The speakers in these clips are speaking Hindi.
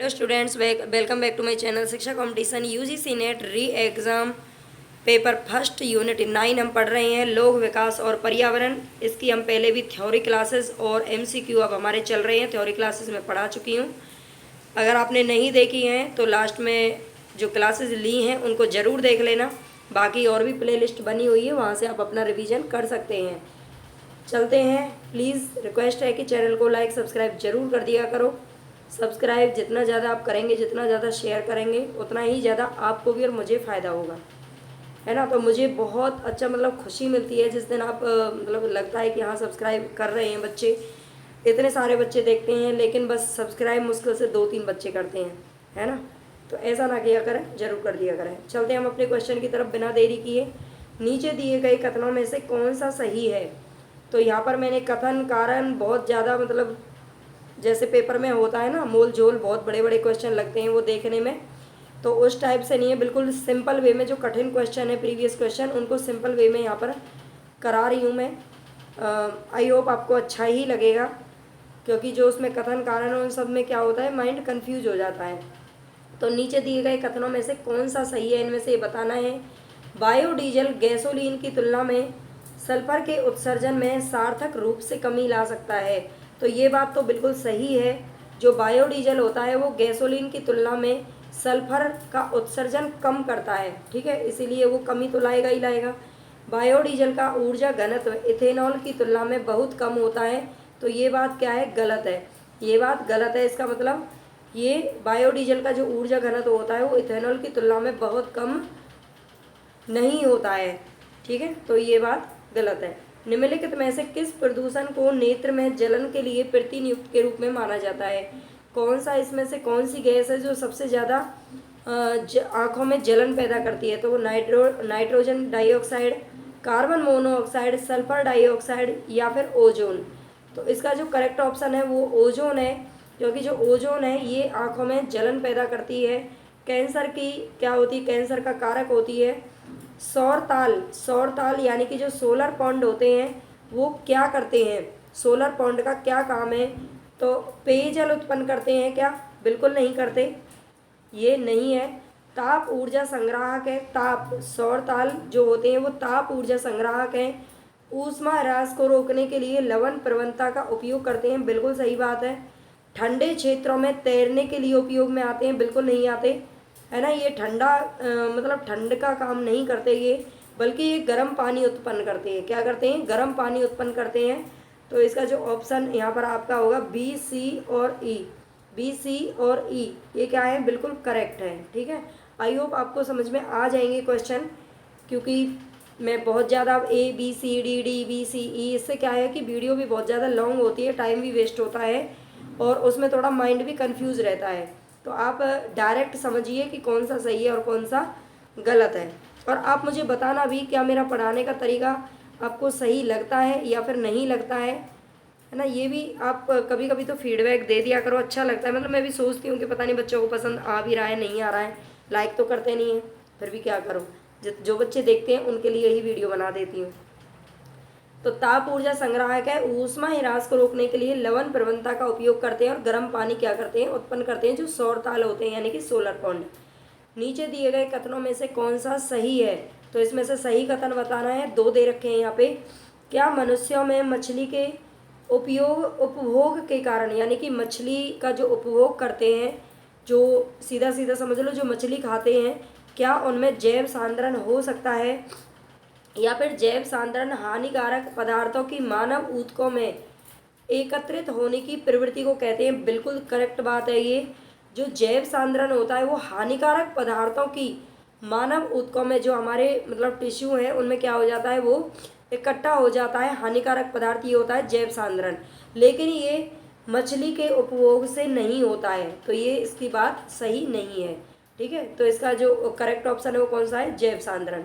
Hello students, welcome back to my channel Shiksha competition UGC NET re exam paper first unit 9 हम पढ़ रहे हैं लोक विकास और पर्यावरण। इसकी हम पहले भी थ्योरी क्लासेस और एमसीक्यू अब हमारे चल रहे हैं। थ्योरी क्लासेस में पढ़ा चुकी हूँ। अगर आपने नहीं देखी हैं तो लास्ट में जो क्लासेस ली हैं उनको ज़रूर देख लेना। बाकी और भी प्लेलिस्ट बनी हुई है, वहाँ से आप अपना रिवीजन कर सकते हैं। चलते हैं। प्लीज़ रिक्वेस्ट है कि चैनल को लाइक सब्सक्राइब ज़रूर कर दिया करो। सब्सक्राइब जितना ज़्यादा आप करेंगे, जितना ज़्यादा शेयर करेंगे, उतना ही ज़्यादा आपको भी और मुझे फ़ायदा होगा, है ना। तो मुझे बहुत अच्छा खुशी मिलती है जिस दिन आप लगता है कि हाँ सब्सक्राइब कर रहे हैं बच्चे। इतने सारे बच्चे देखते हैं लेकिन बस सब्सक्राइब मुश्किल से 2-3 बच्चे करते हैं, है ना। तो ऐसा ना किया करें, ज़रूर कर दिया करें। चलते हैं हम अपने क्वेश्चन की तरफ बिना देरी किए। नीचे दिए गए कथनों में से कौन सा सही है। तो यहाँ पर मैंने कथन कारण बहुत ज़्यादा जैसे पेपर में होता है ना, मोल झोल बहुत बड़े बड़े क्वेश्चन लगते हैं वो देखने में, तो उस टाइप से नहीं है। बिल्कुल सिंपल वे में जो कठिन क्वेश्चन है प्रीवियस क्वेश्चन, उनको सिंपल वे में यहाँ पर करा रही हूँ मैं। आई होप आपको अच्छा ही लगेगा, क्योंकि जो उसमें कथन कारण उन सब में क्या होता है, माइंड कंफ्यूज हो जाता है। तो नीचे दिए गए कथनों में से कौन सा सही है, इनमें से ये बताना है। बायोडीजल गैसोलीन की तुलना में सल्फर के उत्सर्जन में सार्थक रूप से कमी ला सकता है। तो ये बात तो बिल्कुल सही है। जो बायोडीजल होता है वो गैसोलीन की तुलना में सल्फर का उत्सर्जन कम करता है, ठीक है, इसीलिए वो कमी तो लाएगा ही लाएगा। बायोडीजल का ऊर्जा घनत्व इथेनॉल की तुलना में बहुत कम होता है। तो ये बात क्या है, गलत है। ये बात गलत है। इसका मतलब ये बायोडीजल का जो ऊर्जा घनत्व होता है वो इथेनॉल की तुलना में बहुत कम नहीं होता है, ठीक है। तो ये बात गलत है। निम्नलिखित में से किस प्रदूषण को नेत्र में जलन के लिए प्रतिनियुक्त के रूप में माना जाता है। कौन सा इसमें से कौन सी गैस है जो सबसे ज़्यादा आँखों में जलन पैदा करती है। तो वो nitrogen dioxide, carbon monoxide, sulphur dioxide या फिर ओजोन। तो इसका जो करेक्ट ऑप्शन है वो ओजोन है, क्योंकि जो ओजोन है ये आँखों में जलन पैदा करती है। कैंसर की क्या होती है, कैंसर का कारक होती है। सौर ताल यानी कि जो सोलर पॉन्ड होते हैं वो क्या करते हैं, सोलर पॉन्ड का क्या काम है। तो पेयजल उत्पन्न करते हैं क्या, बिल्कुल नहीं करते, ये नहीं है। ताप ऊर्जा संग्राहक है। ताप सौर ताल जो होते हैं वो ताप ऊर्जा संग्राहक हैं। ऊष्मा ह्रास को रोकने के लिए लवण प्रवणता का उपयोग करते हैं, बिल्कुल सही बात है। ठंडे क्षेत्रों में तैरने के लिए उपयोग में आते हैं, बिल्कुल नहीं आते, है ना। ये ठंडा ठंड का काम नहीं करते ये, बल्कि ये गर्म पानी उत्पन्न करते हैं। क्या करते हैं, गर्म पानी उत्पन्न करते हैं। तो इसका जो ऑप्शन यहाँ पर आपका होगा बी, सी और ई। बी, सी और ई ये क्या है, बिल्कुल करेक्ट है, ठीक है। आई होप आपको समझ में आ जाएंगे क्वेश्चन, क्योंकि मैं बहुत ज़्यादा A B C D D B C E, इससे क्या है कि वीडियो भी बहुत ज़्यादा लॉन्ग होती है, टाइम भी वेस्ट होता है और उसमें थोड़ा माइंड भी कंफ्यूज रहता है। तो आप डायरेक्ट समझिए कि कौन सा सही है और कौन सा गलत है। और आप मुझे बताना भी क्या मेरा पढ़ाने का तरीका आपको सही लगता है या फिर नहीं लगता है ना। ये भी आप कभी कभी तो फीडबैक दे दिया करो, अच्छा लगता है। मैं भी सोचती हूँ कि पता नहीं बच्चों को पसंद आ भी रहा है नहीं आ रहा है, लाइक तो करते नहीं है, फिर भी क्या करो, जो बच्चे देखते हैं उनके लिए ही वीडियो बना देती हूँ। तो ताप ऊर्जा संग्राहक है। ऊष्मा ह्रास को रोकने के लिए लवण प्रवणता का उपयोग करते हैं और गर्म पानी क्या करते हैं, उत्पन्न करते हैं, जो सौर ताल होते हैं यानी कि सोलर पॉन्ड। नीचे दिए गए कथनों में से कौन सा सही है। तो इसमें से सही कथन बताना है, 2 दे रखे हैं यहाँ पे। क्या मनुष्यों में मछली के उपभोग के कारण, यानी कि मछली का जो उपभोग करते हैं, जो सीधा सीधा समझ लो जो मछली खाते हैं, क्या उनमें जैव सांद्रण हो सकता है या फिर जैव सांद्रण हानिकारक पदार्थों की मानव ऊतकों में एकत्रित होने की प्रवृत्ति को कहते हैं। बिल्कुल करेक्ट बात है ये। जो जैव सांद्रण होता है वो हानिकारक पदार्थों की मानव ऊतकों में, जो हमारे टिश्यू हैं उनमें क्या हो जाता है, वो इकट्ठा हो जाता है हानिकारक पदार्थ, ये होता है जैव सांद्रण। लेकिन ये मछली के उपभोग से नहीं होता है, तो ये इसकी बात सही नहीं है, ठीक है। तो इसका जो करेक्ट ऑप्शन है वो कौन सा है, जैव सांद्रण।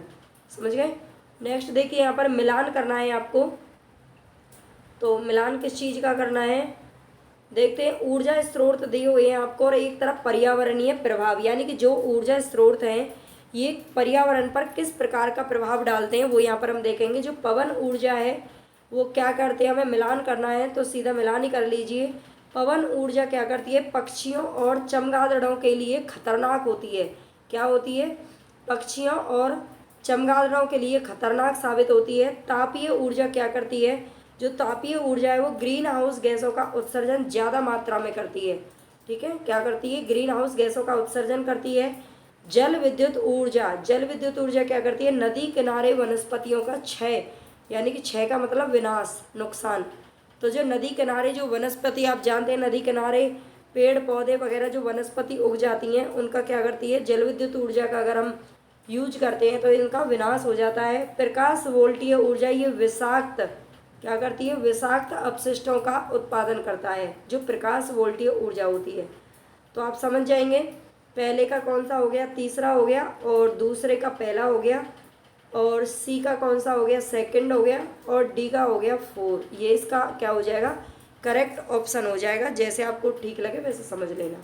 समझ गए। नेक्स्ट देखिए, यहाँ पर मिलान करना है आपको। तो मिलान किस चीज़ का करना है, देखते हैं। ऊर्जा स्रोत दिए हुए हैं आपको और एक तरफ पर्यावरणीय प्रभाव, यानी कि जो ऊर्जा स्रोत हैं ये पर्यावरण पर किस प्रकार का प्रभाव डालते हैं वो यहाँ पर हम देखेंगे। जो पवन ऊर्जा है वो क्या करते हैं, हमें मिलान करना है तो सीधा मिलान ही कर लीजिए। पवन ऊर्जा क्या करती है, पक्षियों और चमगादड़ों के लिए खतरनाक होती है। क्या होती है, पक्षियों और चमगादड़ों के लिए खतरनाक साबित होती है। तापीय ऊर्जा क्या करती है, जो तापीय ऊर्जा है वो ग्रीन हाउस गैसों का उत्सर्जन ज़्यादा मात्रा में करती है। ठीक है, क्या करती है, ग्रीन हाउस गैसों का उत्सर्जन करती है। जल विद्युत ऊर्जा, जल विद्युत ऊर्जा क्या करती है, नदी किनारे वनस्पतियों का क्षय, यानी कि क्षय का मतलब विनाश, नुकसान। तो जो नदी किनारे जो वनस्पति, आप जानते हैं नदी किनारे पेड़ पौधे वगैरह जो वनस्पति उग जाती हैं, उनका क्या करती है, जल विद्युत ऊर्जा का अगर हम यूज करते हैं तो इनका विनाश हो जाता है। प्रकाश वोल्टीय ऊर्जा, ये विषाक्त क्या करती है, विषाक्त अपशिष्टों का उत्पादन करता है, जो प्रकाश वोल्टीय ऊर्जा होती है। तो आप समझ जाएंगे पहले का कौन सा हो गया, तीसरा हो गया, और दूसरे का पहला हो गया, और सी का कौन सा हो गया, सेकंड हो गया, और डी का हो गया 4। ये इसका क्या हो जाएगा, करेक्ट ऑप्शन हो जाएगा। जैसे आपको ठीक लगे वैसे समझ लेना।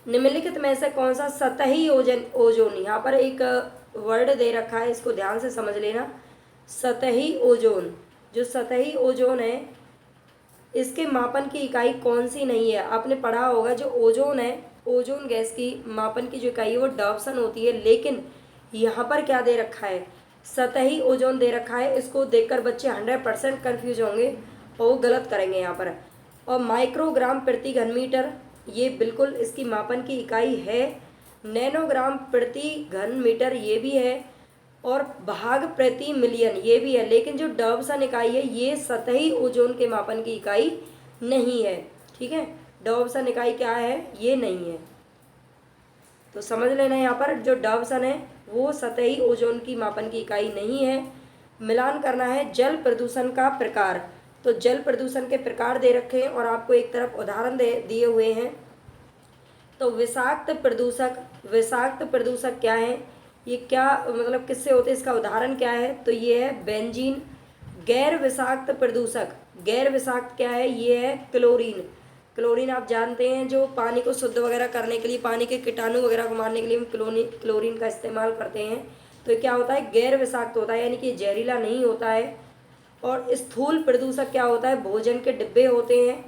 निम्नलिखित में से कौन सा सतही ओजोन, यहाँ पर एक वर्ड दे रखा है, इसको ध्यान से समझ लेना। सतही ओजोन, जो सतही ओजोन है इसके मापन की इकाई कौन सी नहीं है। आपने पढ़ा होगा जो ओजोन है, ओजोन गैस की मापन की जो इकाई है वो डाल्टन होती है, लेकिन यहाँ पर क्या दे रखा है, सतही ओजोन दे रखा है। इसको देखकर बच्चे 100% कन्फ्यूज होंगे और वो गलत करेंगे यहाँ पर। और माइक्रोग्राम प्रति घन मीटर, ये बिल्कुल इसकी मापन की इकाई है। नैनोग्राम प्रति घन मीटर ये भी है, और भाग प्रति मिलियन ये भी है, लेकिन जो डाल्टन इकाई है ये सतही ओजोन के मापन की इकाई नहीं है। ठीक है, डाल्टन इकाई क्या है, ये नहीं है। तो समझ लेना यहाँ पर जो डाल्टन है वो सतही ओजोन की मापन की इकाई नहीं है। मिलान करना है जल प्रदूषण का प्रकार। तो जल प्रदूषण के प्रकार दे रखे हैं और आपको एक तरफ उदाहरण दिए हुए हैं। तो विषाक्त प्रदूषक, विषाक्त प्रदूषक क्या है, ये क्या मतलब किससे होते हैं, इसका उदाहरण क्या है, तो ये है बेंजीन। गैर विषाक्त प्रदूषक, गैर विषाक्त क्या है, ये है क्लोरीन। क्लोरीन आप जानते हैं जो पानी को शुद्ध वगैरह करने के लिए, पानी के कीटाणु वगैरह को मारने के लिए हम क्लोरीन का इस्तेमाल करते हैं। तो ये क्या होता है, गैर विषाक्त होता है, यानी कि जहरीला नहीं होता है। और स्थूल प्रदूषक क्या होता है, भोजन के डिब्बे होते हैं।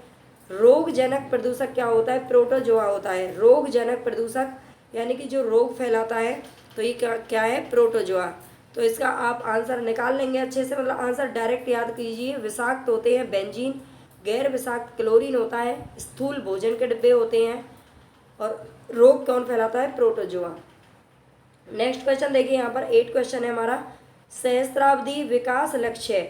रोगजनक प्रदूषक क्या होता है, प्रोटोजोआ होता है। रोगजनक प्रदूषक यानी कि जो रोग फैलाता है, तो ये क्या है, प्रोटोजोआ। तो इसका आप आंसर निकाल लेंगे अच्छे से, मतलब आंसर डायरेक्ट याद कीजिए। विषाक्त होते हैं बेंजीन, गैर विषाक्त क्लोरीन होता है, स्थूल भोजन के डिब्बे होते हैं, और रोग कौन फैलाता है, प्रोटोजोआ। नेक्स्ट क्वेश्चन देखिए, यहाँ पर 8 क्वेश्चन है हमारा। सहस्त्राब्दी विकास लक्ष्य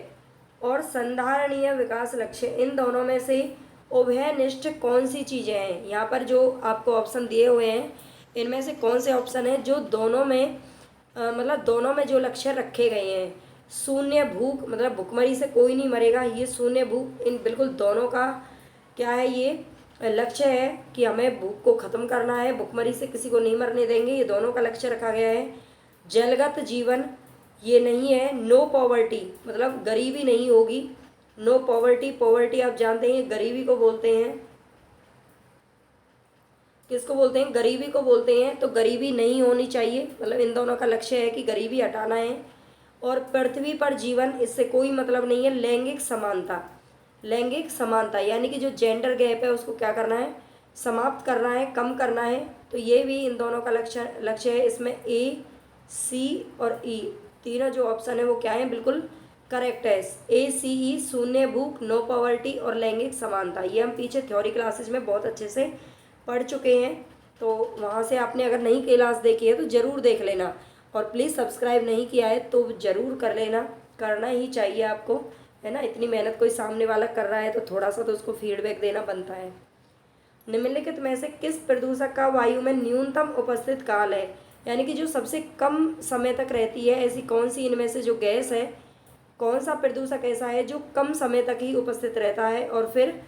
और संधारणीय विकास लक्ष्य, इन दोनों में से उभयनिष्ठ कौन सी चीज़ें हैं। यहाँ पर जो आपको ऑप्शन दिए हुए हैं इनमें से कौन से ऑप्शन है जो दोनों में मतलब दोनों में जो लक्ष्य रखे गए हैं। शून्य भूख, मतलब भूखमरी से कोई नहीं मरेगा, ये शून्य भूख, इन बिल्कुल दोनों का क्या है, ये लक्ष्य है कि हमें भूख को ख़त्म करना है, भूखमरी से किसी को नहीं मरने देंगे, ये दोनों का लक्ष्य रखा गया है। जलगत जीवन ये नहीं है। नो पॉवर्टी, मतलब गरीबी नहीं होगी। नो पॉवर्टी, पॉवर्टी आप जानते हैं गरीबी को बोलते हैं, किसको बोलते हैं, गरीबी को बोलते हैं। तो गरीबी नहीं होनी चाहिए, मतलब इन दोनों का लक्ष्य है कि गरीबी हटाना है। और पृथ्वी पर जीवन, इससे कोई मतलब नहीं है। लैंगिक समानता, लैंगिक समानता यानी कि जो जेंडर गैप है उसको क्या करना है, समाप्त करना है, कम करना है। तो ये भी इन दोनों का लक्ष्य है। इसमें ए, सी और ई तीनों जो ऑप्शन है वो क्या है, बिल्कुल करेक्ट है। ए, सी, ई, शून्य भूख, नो पॉवर्टी और लैंगिक समानता, ये हम पीछे थ्योरी क्लासेज में बहुत अच्छे से पढ़ चुके हैं। तो वहाँ से आपने अगर नहीं क्लास देखी है तो ज़रूर देख लेना, और प्लीज़ सब्सक्राइब नहीं किया है तो ज़रूर कर लेना, करना ही चाहिए आपको, है ना। इतनी मेहनत कोई सामने वाला कर रहा है तो थोड़ा सा तो उसको फीडबैक देना बनता है। निम्नलिखित में से किस प्रदूषक का वायु में न्यूनतम उपस्थित काल है, यानी कि जो सबसे कम समय तक रहती है, ऐसी कौन सी इनमें से जो गैस है, कौन सा प्रदूषक ऐसा है जो कम समय तक ही उपस्थित रहता है और फिर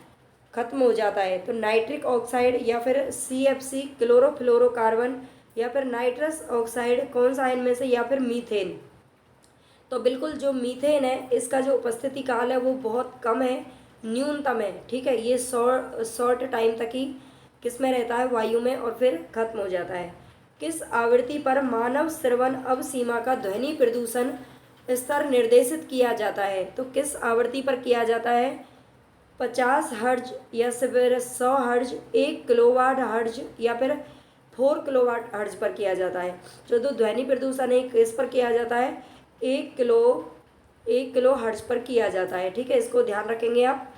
खत्म हो जाता है। तो नाइट्रिक ऑक्साइड, या फिर CFC क्लोरोफ्लोरोकार्बन, या फिर नाइट्रस ऑक्साइड, कौन सा इनमें से, या फिर मीथेन। तो बिल्कुल जो मीथेन है इसका जो उपस्थिति काल है वो बहुत कम है, न्यूनतम है। ठीक है, ये शॉर्ट टाइम तक ही किस में रहता है, वायु में, और फिर खत्म हो जाता है। किस आवृत्ति पर मानव श्रवण अवसीमा का ध्वनि प्रदूषण स्तर निर्देशित किया जाता है। तो किस आवृत्ति पर किया जाता है, 50 हर्ज या फिर 100 हर्ज, 1 किलोवाट हर्ज या फिर 4 किलोवाट हर्ज पर किया जाता है। जो तो ध्वनि प्रदूषण है किस पर किया जाता है, 1 किलो हर्ज पर किया जाता है। ठीक है, इसको ध्यान रखेंगे आप।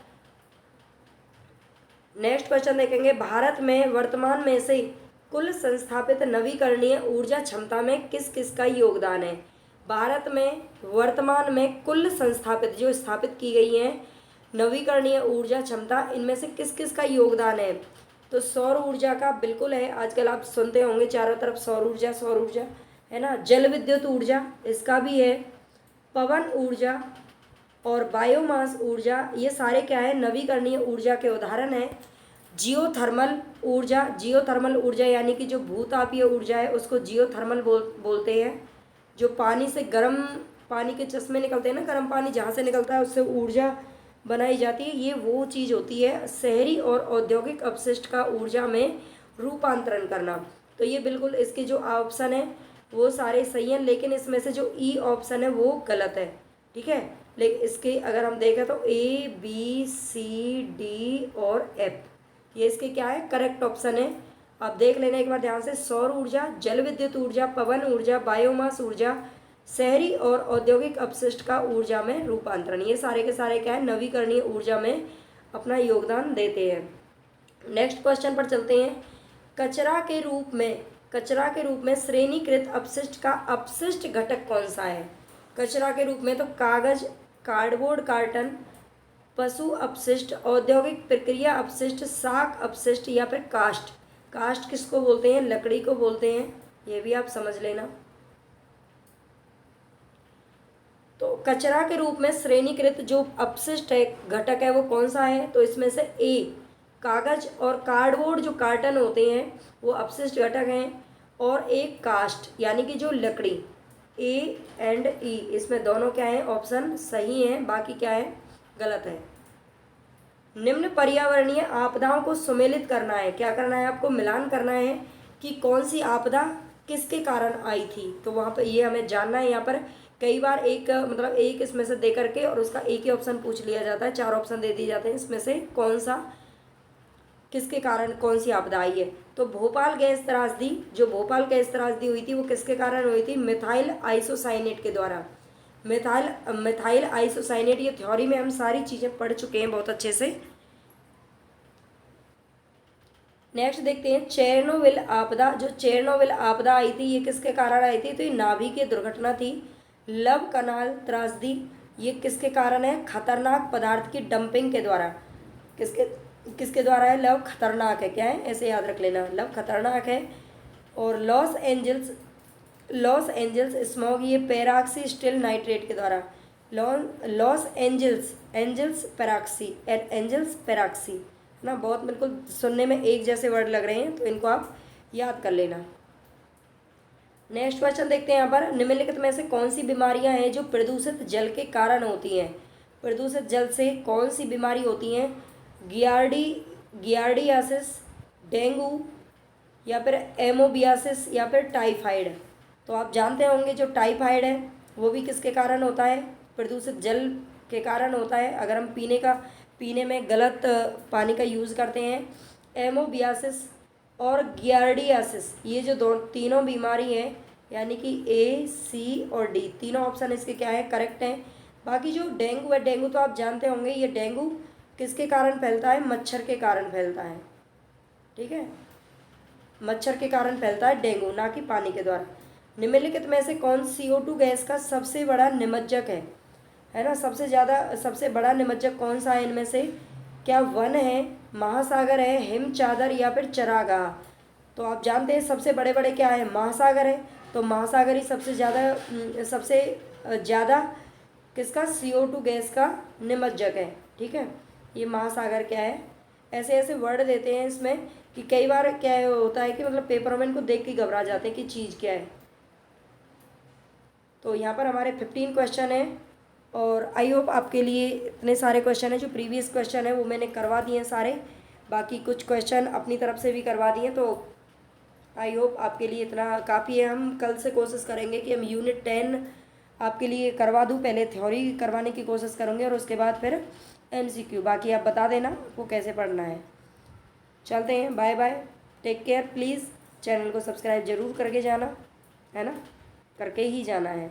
नेक्स्ट क्वेश्चन देखेंगे, भारत में वर्तमान में से कुल संस्थापित नवीकरणीय ऊर्जा क्षमता में किस किस का योगदान है। भारत में वर्तमान में कुल संस्थापित जो स्थापित की गई है नवीकरणीय ऊर्जा क्षमता, इनमें से किस किस का योगदान है। तो सौर ऊर्जा का बिल्कुल है, आजकल आप सुनते होंगे चारों तरफ सौर ऊर्जा है ना। जल विद्युत ऊर्जा इसका भी है, पवन ऊर्जा और बायोमास ऊर्जा, ये सारे क्या है, नवीकरणीय ऊर्जा के उदाहरण हैं। जियोथर्मल ऊर्जा यानी कि जो भूतापीय ऊर्जा है उसको जियोथर्मल बोलते हैं। जो पानी से गर्म पानी के चश्मे निकलते हैं ना, गर्म पानी जहाँ से निकलता है उससे ऊर्जा बनाई जाती है, ये वो चीज़ होती है। शहरी और औद्योगिक अपशिष्ट का ऊर्जा में रूपांतरण करना, तो ये बिल्कुल इसके जो ऑप्शन है वो सारे सही हैं, लेकिन इसमें से जो ई ऑप्शन है वो गलत है। ठीक है, लेकिन इसके अगर हम देखें तो ए बी सी डी और एफ, ये इसके क्या है, करेक्ट ऑप्शन है। आप देख लेना एक बार ध्यान से, सौर ऊर्जा, जल विद्युत ऊर्जा, पवन ऊर्जा, बायोमास ऊर्जा, शहरी और औद्योगिक अपशिष्ट का ऊर्जा में रूपांतरण, ये सारे के सारे क्या है, नवीकरणीय ऊर्जा में अपना योगदान देते हैं। नेक्स्ट क्वेश्चन पर चलते हैं। कचरा के रूप में श्रेणीकृत अपशिष्ट का अपशिष्ट घटक कौन सा है। कचरा के रूप में तो कागज, कार्डबोर्ड, कार्टन, पशु अपशिष्ट, औद्योगिक प्रक्रिया अपशिष्ट, शाक अपशिष्ट या फिर काष्ठ। काष्ठ किसको बोलते हैं, लकड़ी को बोलते हैं, ये भी आप समझ लेना। तो कचरा के रूप में श्रेणीकृत जो अपशिष्ट है घटक है वो कौन सा है, तो इसमें से ए कागज और कार्डबोर्ड जो कार्टन होते हैं वो अपशिष्ट घटक हैं, और एक काष्ठ यानी कि जो लकड़ी, ए एंड ई, इसमें दोनों क्या है, ऑप्शन सही हैं, बाकी क्या है, गलत है। निम्न पर्यावरणीय आपदाओं को सुमेलित करना है, क्या करना है आपको, मिलान करना है कि कौन सी आपदा किसके कारण आई थी। तो वहाँ पर ये हमें जानना है। यहाँ पर कई बार एक मतलब एक इसमें से दे करके और उसका एक ही ऑप्शन पूछ लिया जाता है, 4 ऑप्शन दे दिए जाते हैं, इसमें से कौन सा किसके कारण कौन सी आपदा आई है। तो भोपाल गैस त्रासदी, जो भोपाल गैस त्रासदी हुई थी वो किसके कारण हुई थी, मिथाइल आइसोसाइनेट के द्वारा। मिथाइल आइसोसाइनेट, ये थ्योरी में हम सारी चीज़ें पढ़ चुके हैं बहुत अच्छे से। नेक्स्ट देखते हैं चेरनोबिल आपदा। जो चेरनोबिल आपदा आई थी ये किसके कारण आई थी, तो ये नाभिकीय दुर्घटना थी। लव कनाल त्रासदी, ये किसके कारण है, खतरनाक पदार्थ की डंपिंग के द्वारा। किसके द्वारा है, लव खतरनाक है, क्या है, ऐसे याद रख लेना, लव खतरनाक है। और लॉस एंजल्स स्मॉग, ये पेराक्सी स्टील नाइट्रेट के द्वारा। लॉस एंजल्स पेराक्सी ना, बहुत बिल्कुल सुनने में एक जैसे वर्ड लग रहे हैं, तो इनको आप याद कर लेना। नेक्स्ट क्वेश्चन देखते हैं यहाँ पर, निम्नलिखित में से कौन सी बीमारियाँ हैं जो प्रदूषित जल के कारण होती हैं। प्रदूषित जल से कौन सी बीमारी होती हैं, गियार्डियासिस, डेंगू या फिर एमोबियासिस या फिर टाइफाइड। तो आप जानते होंगे जो टाइफाइड है वो भी किसके कारण होता है, प्रदूषित जल के कारण होता है, अगर हम पीने में गलत पानी का यूज़ करते हैं। एमोबियासिस और गियार्डियासिस, ये जो तीनों बीमारी हैं, यानी कि ए सी और डी, तीनों ऑप्शन इसके क्या है, करेक्ट हैं। बाकी जो डेंगू है, डेंगू तो आप जानते होंगे, ये डेंगू किसके कारण फैलता है, मच्छर के कारण फैलता है। ठीक है, मच्छर के कारण फैलता है डेंगू, ना कि पानी के द्वारा। निम्नलिखित में से कौन CO2 गैस का सबसे बड़ा निमज्जक है ना, सबसे बड़ा निमज्जक कौन सा है इनमें से, क्या वन है, महासागर है, हिम चादर या फिर चरागाह। तो आप जानते हैं सबसे बड़े बड़े क्या है, महासागर है, तो महासागर ही सबसे ज़्यादा किसका, CO2 गैस का निमज्जक है। ठीक है, ये महासागर क्या है, ऐसे ऐसे वर्ड देते हैं इसमें कि कई बार क्या होता है कि मतलब पेपर में इनको देख के घबरा जाते हैं कि चीज़ क्या है। तो यहाँ पर हमारे 15 क्वेश्चन है, और आई होप आपके लिए इतने सारे क्वेश्चन हैं, जो प्रीवियस क्वेश्चन है वो मैंने करवा दिए हैं सारे, बाकी कुछ क्वेश्चन अपनी तरफ से भी करवा दिए। तो आई होप आपके लिए इतना काफ़ी है। हम कल से कोशिश करेंगे कि हम यूनिट 10 आपके लिए करवा दूँ, पहले थ्योरी करवाने की कोशिश करूँगे और उसके बाद फिर MCQ। बाकी आप बता देना आपको कैसे पढ़ना है। चलते हैं, bye bye, take care. Please channel को सब्सक्राइब ज़रूर करके जाना, है ना, करके ही जाना है।